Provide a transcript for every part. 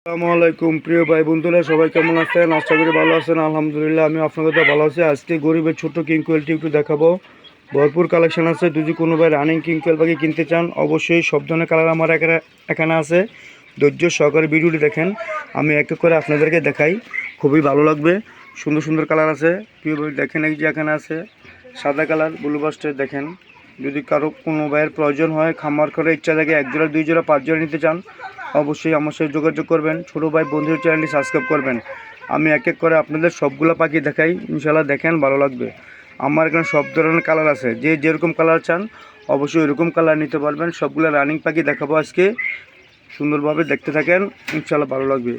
আসসালামু আলাইকুম প্রিয় ভাই বন্ধুরা, সবাই কেমন আছেন? আশা করি ভালো আছেন। আলহামদুলিল্লাহ আমি আপনাদের তো ভালো আছি। আজকে গরিবের ছোট্ট কিং কোয়েলটি একটু দেখাবো। ভরপুর কালেকশন আছে। যদি কোনো ভাই রানিং কিং কোয়েল পাখি কিনতে চান, অবশ্যই সব ধরনের কালার আমার এখানে আছে। ধৈর্য সহকারে ভিডিওটি দেখেন, আমি এক এক করে আপনাদেরকে দেখাই, খুবই ভালো লাগবে। সুন্দর সুন্দর কালার আছে প্রিয় ভাই, দেখেন। এই যে এখানে আছে সাদা কালার ব্লু বাস্টার। দেখেন, যদি কারো কোনো ভাইয়ের প্রয়োজন হয়, খামার করে ইচ্ছা থাকে 1 জোড়া 2 জোড়া 5 জোড়া নিতে চান, অবশ্যই আমার সাথে যোগাযোগ করবেন। ছোটো ভাই বন্ধুর চ্যানেলটি সাবস্ক্রাইব করবেন। আমি এক এক করে আপনাদের সবগুলো পাখি দেখাই, ইনশাল্লাহ দেখেন, ভালো লাগবে। আমার এখানে সব ধরনের কালার আছে, যে যেরকম কালার চান অবশ্যই এরকম কালার নিতে পারবেন। সবগুলো রানিং পাখি দেখাবো আজকে, সুন্দরভাবে দেখতে থাকেন, ইনশাল্লাহ ভালো লাগবে।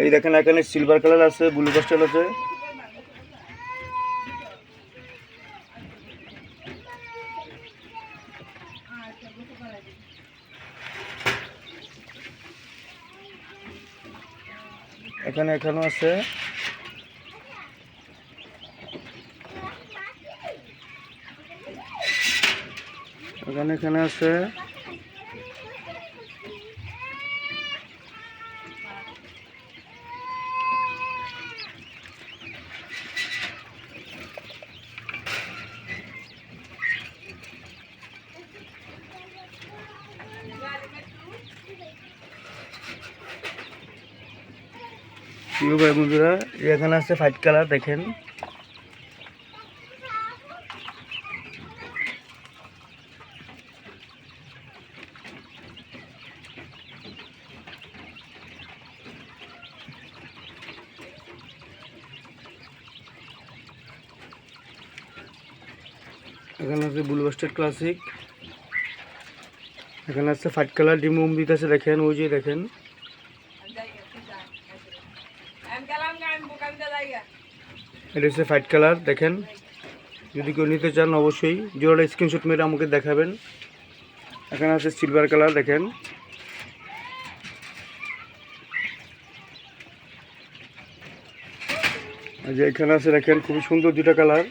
এই দেখেন, এখানে সিলভার কালার আছে, ব্লু পাস্টেল আছে। এখানেও আছে। এখানে আছে। প্রিয় ভাই বন্ধুরা, এখানে আছে হোয়াইট কালার। দেখেন, এখানে আছে ব্লু বাস্টার ক্লাসিক। এখানে আছে হোয়াইট কালার, ডিম দিতে আছে। দেখেন, ওই যে দেখেন, এটা হচ্ছে হোয়াইট কালার। দেখেন, যদি কেউ নিতে চান অবশ্যই জোড়াটা স্ক্রিনশট মেরে আমাকে দেখাবেন। এখানে আছে সিলভার কালার। দেখেন, যে এখানে আছে। দেখেন, খুবই সুন্দর দুটা কালার।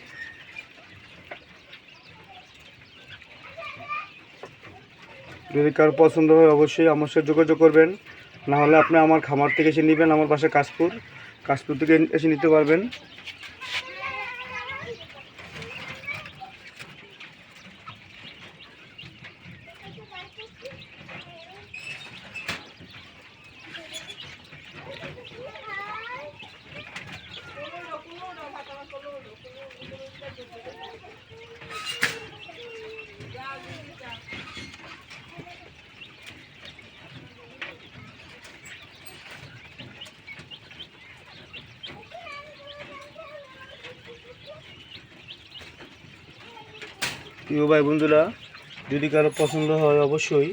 যদি কারো পছন্দ হয় অবশ্যই আমার সাথে যোগাযোগ করবেন, না হলে আপনি আমার খামার থেকে এসে নেবেন। আমার বাসা কাশপুর থেকে এসে নিতে পারবেন। প্রিয় ভাই বন্ধুরা, যদি কারো পছন্দ হয় অবশ্যই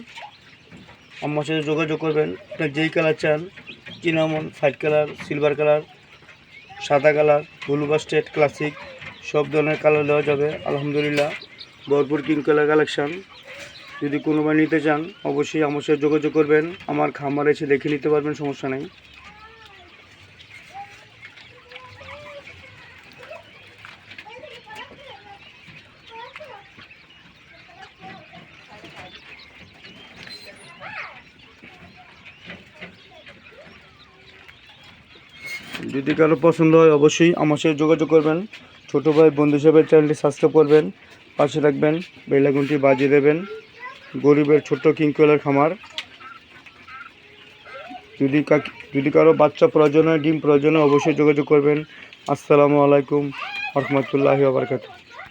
আমার সাথে যোগাযোগ করবেন। আপনার যেই কালার চান, cinnamon, white colour, silver colour, সাদা কালার, ব্লু বাস্টেড, ক্লাসিক, সব ধরনের কালার দেওয়া যাবে। আলহামদুলিল্লাহ ভরপুর কিং কালার কালেকশান। যদি কোনোবার নিতে চান অবশ্যই আমার সাথে যোগাযোগ করবেন। আমার খামার এসে দেখে নিতে পারবেন, সমস্যা নেই। যদি কারো পছন্দ হয় অবশ্যই আমার সাথে যোগাযোগ করবেন। ছোটো ভাই বন্ধু হিসেবে চ্যানেলটি সাবস্ক্রাইব করবেন, পাশে রাখবেন, বেল আইকনটি বাজিয়ে দেবেন। গরিবের ছোট্ট কিং কোয়েলের খামার। যদি কারো বাচ্চা প্রয়োজন হয়, ডিম প্রয়োজন হয়, অবশ্যই যোগাযোগ করবেন। আসসালামু আলাইকুম ওয়া রাহমাতুল্লাহি ওয়া বারাকাতুহু।